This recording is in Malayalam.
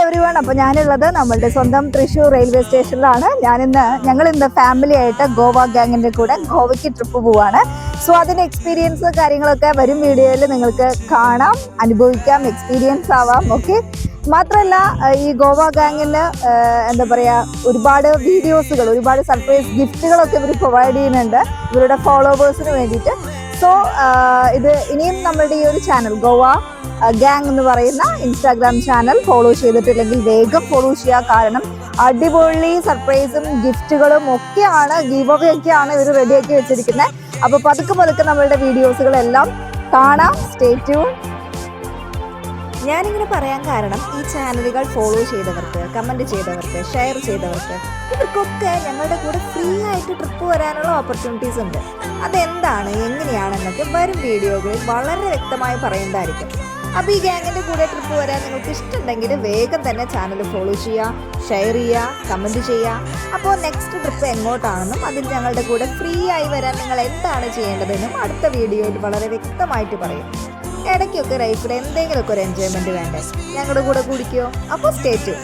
എവരിവൺ. അപ്പോൾ ഞാനുള്ളത് നമ്മളുടെ സ്വന്തം തൃശ്ശൂർ റെയിൽവേ സ്റ്റേഷനിലാണ്. ഞങ്ങളിന്ന് ഫാമിലി ആയിട്ട് ഗോവ ഗാങ്ങിൻ്റെ കൂടെ ഗോവയ്ക്ക് ട്രിപ്പ് പോവാണ്. സോ അതിൻ്റെ എക്സ്പീരിയൻസ് കാര്യങ്ങളൊക്കെ വരും വീഡിയോയിൽ നിങ്ങൾക്ക് കാണാം, അനുഭവിക്കാം, എക്സ്പീരിയൻസ് ആവാം. ഓക്കെ, മാത്രമല്ല ഈ ഗോവ ഗാങ്ങിന് എന്താ പറയുക, ഒരുപാട് വീഡിയോസുകൾ, ഒരുപാട് സർപ്രൈസ് ഗിഫ്റ്റുകളൊക്കെ ഇവർ പ്രൊവൈഡ് ചെയ്യുന്നുണ്ട് ഇവരുടെ ഫോളോവേഴ്സിന് വേണ്ടിയിട്ട്. സോ ഇത് ഇനിയും നമ്മളുടെ ഈ ഒരു ചാനൽ ഗോവ ഗാങ് എന്ന് പറയുന്ന ഇൻസ്റ്റാഗ്രാം ചാനൽ ഫോളോ ചെയ്തിട്ടില്ലെങ്കിൽ വേഗം ഫോളോ ചെയ്യുക. കാരണം അടിപൊളി സർപ്രൈസും ഗിഫ്റ്റുകളും ഒക്കെയാണ്, ഗീവ് അവേ ഒക്കെയാണ് ഇവർ റെഡിയാക്കി വെച്ചിരിക്കുന്നത്. അപ്പോൾ പതുക്കെ നമ്മളുടെ വീഡിയോസുകളെല്ലാം കാണാം. Stay tune. ഞാനിങ്ങനെ പറയാൻ കാരണം ഈ ചാനലുകൾ ഫോളോ ചെയ്തവർക്ക്, കമൻറ്റ് ചെയ്തവർക്ക്, ഷെയർ ചെയ്തവർക്ക് ഇവർക്കൊക്കെ ഞങ്ങളുടെ കൂടെ ഫ്രീ ആയിട്ട് ട്രിപ്പ് വരാനുള്ള ഓപ്പർച്യൂണിറ്റീസ് ഉണ്ട്. അതെന്താണ്, എങ്ങനെയാണെന്നൊക്കെ വരും വീഡിയോകളിൽ വളരെ വ്യക്തമായി പറയുന്നതായിരിക്കും. അപ്പോൾ ഈ ഗാങ്ങിൻ്റെ കൂടെ ട്രിപ്പ് വരാൻ നിങ്ങൾക്ക് ഇഷ്ടമുണ്ടെങ്കിൽ വേഗം തന്നെ ചാനൽ ഫോളോ ചെയ്യുക, ഷെയർ ചെയ്യുക, കമൻറ്റ് ചെയ്യുക. അപ്പോൾ നെക്സ്റ്റ് ട്രിപ്പ് എങ്ങോട്ടാണെന്നും അതിൽ ഞങ്ങളുടെ കൂടെ ഫ്രീ ആയി വരാൻ നിങ്ങൾ എന്താണ് ചെയ്യേണ്ടതെന്നും അടുത്ത വീഡിയോയിൽ വളരെ വ്യക്തമായിട്ട് പറയും. ഇടയ്ക്കൊക്കെ ലൈഫിൽ എന്തെങ്കിലുമൊക്കെ ഒരു എൻജോയ്മെൻറ്റ് വേണ്ടേ, ഞങ്ങളുടെ കൂടെ കൂടിക്കോ. അപ്പോൾ സ്റ്റേ ട്യൂൺ.